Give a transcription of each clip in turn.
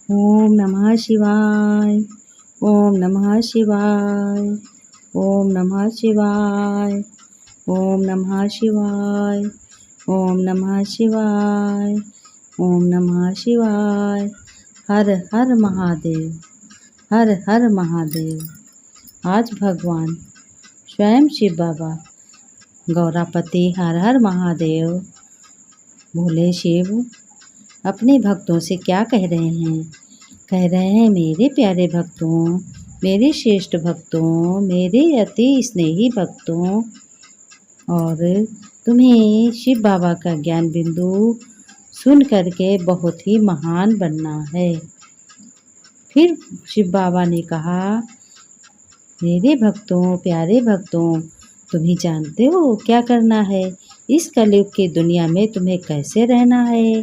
ओम नमः शिवाय। ओम नमः शिवाय। ओम नमः शिवाय। ओम नमः शिवाय। ओम नमः शिवाय। ओम नमः शिवाय। हर हर महादेव। हर हर महादेव। आज भगवान स्वयं शिव बाबा गौरापति हर हर महादेव भोले शिव अपने भक्तों से क्या कह रहे हैं? कह रहे हैं, मेरे प्यारे भक्तों, मेरे श्रेष्ठ भक्तों, मेरे अति स्नेही भक्तों, और तुम्हें शिव बाबा का ज्ञान बिंदु सुन करके बहुत ही महान बनना है। फिर शिव बाबा ने कहा, मेरे भक्तों, प्यारे भक्तों, तुम्हें जानते हो क्या करना है? इस कलयुग की दुनिया में तुम्हें कैसे रहना है,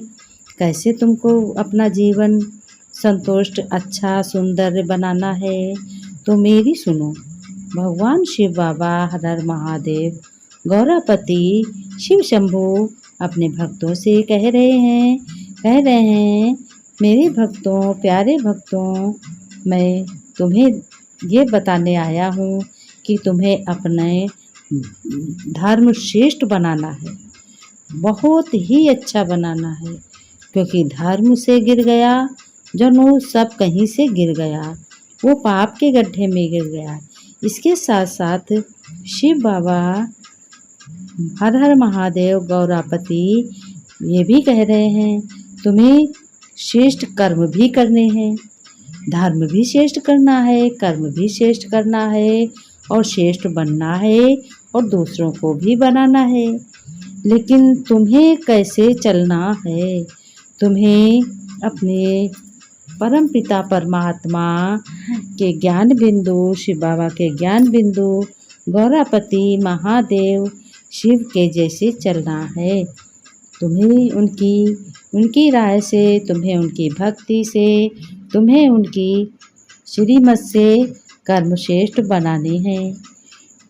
कैसे तुमको अपना जीवन संतुष्ट, अच्छा, सुंदर बनाना है। तो मेरी सुनो। भगवान शिव बाबा हर हर महादेव गौरापति शिव शंभू अपने भक्तों से कह रहे हैं, मेरे भक्तों, प्यारे भक्तों, मैं तुम्हें ये बताने आया हूँ कि तुम्हें अपने धर्म श्रेष्ठ बनाना है, बहुत ही अच्छा बनाना है, क्योंकि धर्म से गिर गया जनो सब कहीं से गिर गया, वो पाप के गड्ढे में गिर गया। इसके साथ साथ शिव बाबा हर हर महादेव गौरापति ये भी कह रहे हैं, तुम्हें श्रेष्ठ कर्म भी करने हैं, धर्म भी श्रेष्ठ करना है, कर्म भी श्रेष्ठ करना है, और श्रेष्ठ बनना है, और दूसरों को भी बनाना है। लेकिन तुम्हें कैसे चलना है? तुम्हें अपने परम पिता परमात्मा के ज्ञान बिंदु, शिव बाबा के ज्ञान बिंदु, गौरापति महादेव शिव के जैसे चलना है। तुम्हें उनकी राय से, तुम्हें उनकी भक्ति से, तुम्हें उनकी श्रीमत से कर्मश्रेष्ठ बनाने हैं।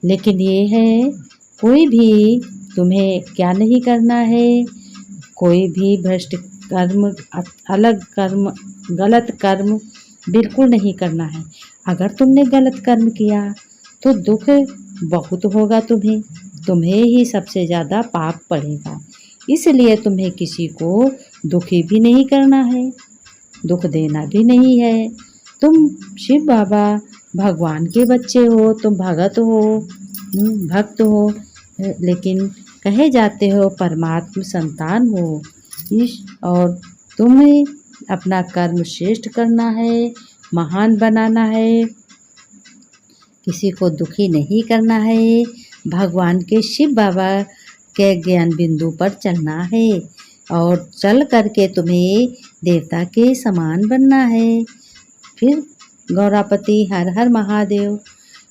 लेकिन ये है, कोई भी तुम्हें क्या नहीं करना है, कोई भी भ्रष्ट कर्म, अलग कर्म, गलत कर्म बिल्कुल नहीं करना है। अगर तुमने गलत कर्म किया तो दुख बहुत होगा, तुम्हें ही सबसे ज़्यादा पाप पड़ेगा। इसलिए तुम्हें किसी को दुखी भी नहीं करना है, दुख देना भी नहीं है। तुम शिव बाबा भगवान के बच्चे हो, तुम भगत हो, भक्त हो, लेकिन कहे जाते हो परमात्मा संतान हो। और तुम्हें अपना कर्म श्रेष्ठ करना है, महान बनाना है, किसी को दुखी नहीं करना है, भगवान के शिव बाबा के ज्ञान बिंदु पर चलना है, और चल करके तुम्हें देवता के समान बनना है। फिर गौरापति हर हर महादेव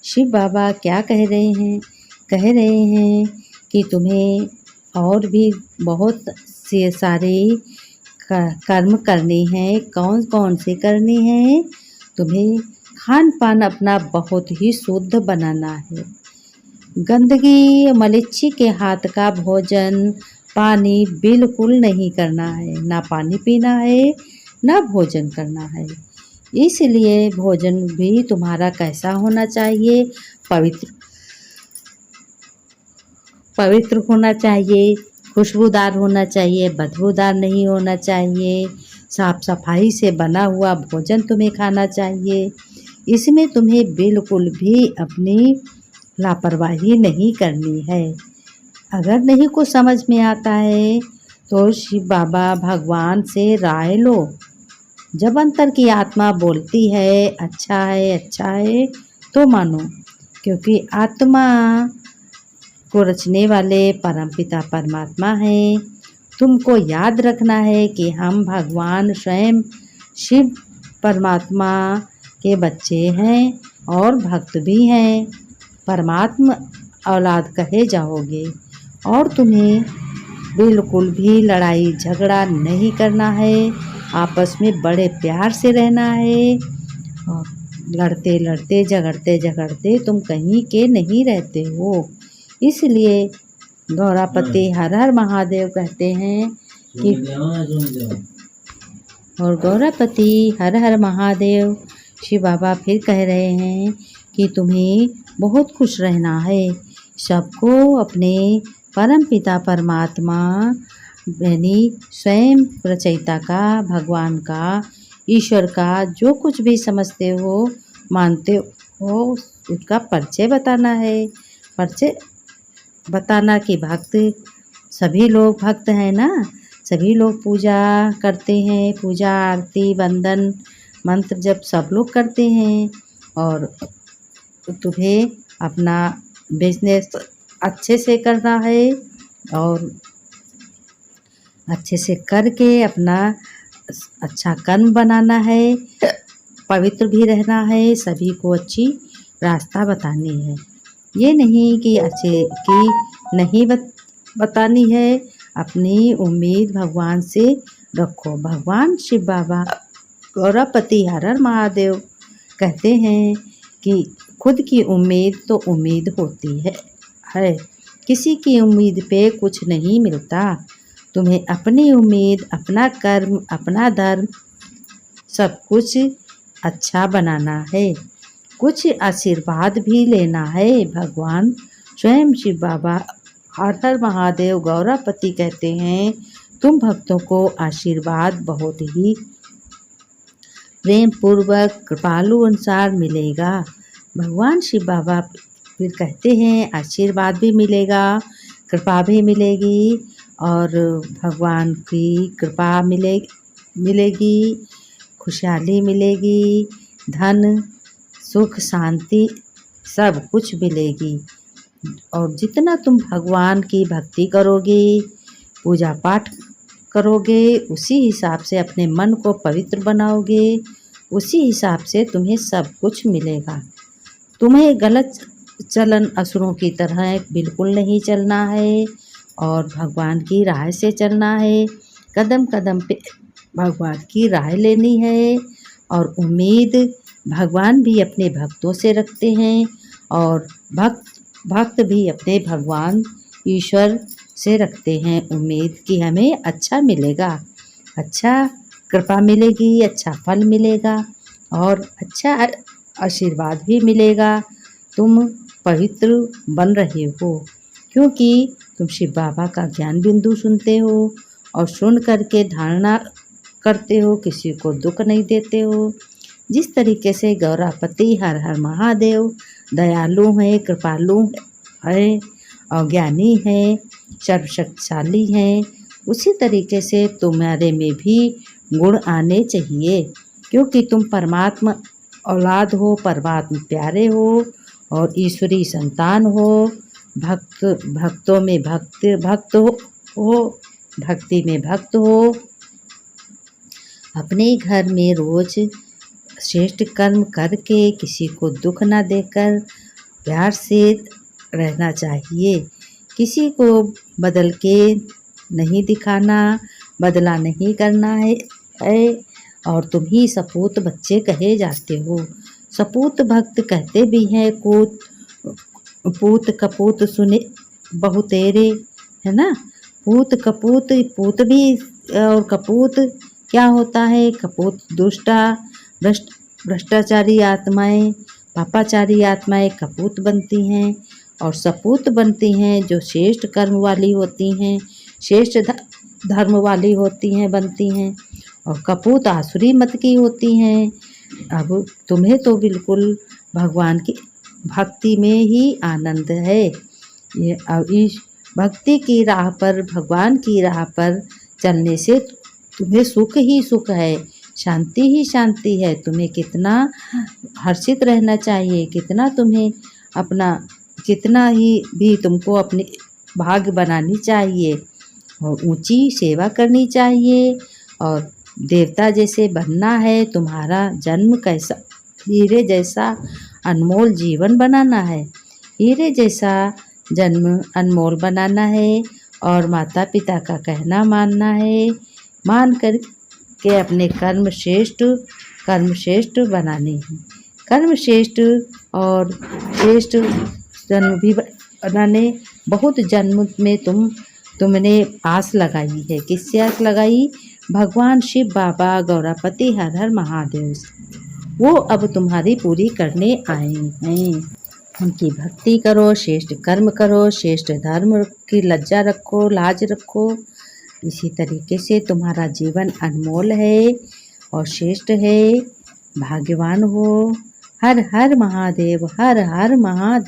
शिव बाबा क्या कह रहे हैं? कह रहे हैं कि तुम्हें और भी बहुत से सारे कर्म करने हैं। कौन कौन से करने हैं? तुम्हें खान पान अपना बहुत ही शुद्ध बनाना है। गंदगी मलेच्छी के हाथ का भोजन पानी बिल्कुल नहीं करना है, ना पानी पीना है, ना भोजन करना है। इसलिए भोजन भी तुम्हारा कैसा होना चाहिए? पवित्र होना चाहिए, खुशबूदार होना चाहिए, बदबूदार नहीं होना चाहिए। साफ सफाई से बना हुआ भोजन तुम्हें खाना चाहिए। इसमें तुम्हें बिल्कुल भी अपनी लापरवाही नहीं करनी है। अगर नहीं कुछ समझ में आता है तो शिव बाबा भगवान से राय लो। जब अंतर की आत्मा बोलती है अच्छा है तो मानो, क्योंकि आत्मा को रचने वाले परमपिता परमात्मा हैं। तुमको याद रखना है कि हम भगवान स्वयं शिव परमात्मा के बच्चे हैं और भक्त भी हैं, परमात्मा औलाद कहे जाओगे। और तुम्हें बिल्कुल भी लड़ाई झगड़ा नहीं करना है, आपस में बड़े प्यार से रहना है। और लड़ते लड़ते झगड़ते तुम कहीं के नहीं रहते हो। इसलिए गौरापति हर हर महादेव कहते हैं कि और गौरापति हर हर महादेव। शिव बाबा फिर कह रहे हैं कि तुम्हें बहुत खुश रहना है। सबको अपने परम पिता परमात्मा यानी स्वयं रचयिता का, भगवान का, ईश्वर का जो कुछ भी समझते हो, मानते हो, उसका परिचय बताना है। परिचय बताना कि भक्त, सभी लोग भक्त हैं ना, सभी लोग पूजा करते हैं, पूजा आरती वंदन मंत्र जप सब लोग करते हैं। और तुम्हें अपना बिजनेस अच्छे से करना है और अच्छे से करके अपना अच्छा कर्म बनाना है, पवित्र भी रहना है, सभी को अच्छी रास्ता बतानी है। ये नहीं कि अच्छे की नहीं बतानी है। अपनी उम्मीद भगवान से रखो। भगवान शिव बाबा गौरापति हर हर महादेव कहते हैं कि खुद की उम्मीद तो उम्मीद होती है। किसी की उम्मीद पे कुछ नहीं मिलता। तुम्हें अपनी उम्मीद, अपना कर्म, अपना धर्म सब कुछ अच्छा बनाना है। कुछ आशीर्वाद भी लेना है। भगवान स्वयं शिव बाबा हर हर महादेव गौरापति कहते हैं तुम भक्तों को आशीर्वाद बहुत ही प्रेम पूर्वक कृपालु अनुसार मिलेगा। भगवान शिव बाबा फिर कहते हैं आशीर्वाद भी मिलेगा, कृपा भी मिलेगी और भगवान की कृपा मिलेगी, खुशहाली मिलेगी, धन सुख शांति सब कुछ मिलेगी। और जितना तुम भगवान की भक्ति करोगे, पूजा पाठ करोगे, उसी हिसाब से अपने मन को पवित्र बनाओगे, उसी हिसाब से तुम्हें सब कुछ मिलेगा। तुम्हें गलत चलन असुरों की तरह बिल्कुल नहीं चलना है और भगवान की राह से चलना है। कदम कदम पे भगवान की राह लेनी है और उम्मीद भगवान भी अपने भक्तों से रखते हैं और भक्त भी अपने भगवान ईश्वर से रखते हैं उम्मीद कि हमें अच्छा मिलेगा, अच्छा कृपा मिलेगी, अच्छा फल मिलेगा और अच्छा आशीर्वाद भी मिलेगा। तुम पवित्र बन रहे हो क्योंकि तुम शिव बाबा का ज्ञान बिंदु सुनते हो और सुन करके धारणा करते हो, किसी को दुख नहीं देते हो। जिस तरीके से गौरापति हर हर महादेव दयालु हैं, कृपालु हैं और ज्ञानी हैं, सर्वशक्तिशाली हैं, उसी तरीके से तुम्हारे में भी गुण आने चाहिए क्योंकि तुम परमात्मा औलाद हो, परमात्मा प्यारे हो और ईश्वरी संतान हो। भक्तों में भक्त हो, भक्ति में भक्त हो। अपने घर में रोज श्रेष्ठ कर्म करके किसी को दुख न देकर प्यार से रहना चाहिए। किसी को बदल के नहीं दिखाना, बदला नहीं करना है और तुम ही सपूत बच्चे कहे जाते हो। सपूत भक्त कहते भी हैं पूत कपूत सुने बहु तेरे, है ना। पूत कपूत, पूत भी और कपूत क्या होता है? कपूत दुष्टा भ्रष्टाचारी आत्माएं, पापाचारी आत्माएं कपूत बनती हैं और सपूत बनती हैं जो श्रेष्ठ कर्म वाली होती हैं, श्रेष्ठ धर्म वाली होती हैं, बनती हैं। और कपूत आसुरी मत की होती हैं। अब तुम्हें तो बिल्कुल भगवान की भक्ति में ही आनंद है। ये अब इस भक्ति की राह पर, भगवान की राह पर चलने से तुम्हें सुख ही सुख है, शांति ही शांति है। तुम्हें कितना हर्षित रहना चाहिए, कितना तुम्हें अपना, कितना ही भी तुमको अपने भाग्य बनानी चाहिए और ऊंची सेवा करनी चाहिए और देवता जैसे बनना है। तुम्हारा जन्म कैसा हीरे जैसा अनमोल जीवन बनाना है, हीरे जैसा जन्म अनमोल बनाना है और माता पिता का कहना मानना है, मान कर के अपने कर्म श्रेष्ठ बनाने हैं। कर्म श्रेष्ठ और श्रेष्ठ जन्म भी बनाने। बहुत जन्म में तुमने आस लगाई है। किससे आस लगाई? भगवान शिव बाबा गौरापति हर हर महादेव वो अब तुम्हारी पूरी करने आए हैं। उनकी भक्ति करो, श्रेष्ठ कर्म करो, श्रेष्ठ धर्म की लज्जा रखो, लाज रखो। इसी तरीके से तुम्हारा जीवन अनमोल है और श्रेष्ठ है। भाग्यवान हो। हर हर महादेव, हर हर महादेव।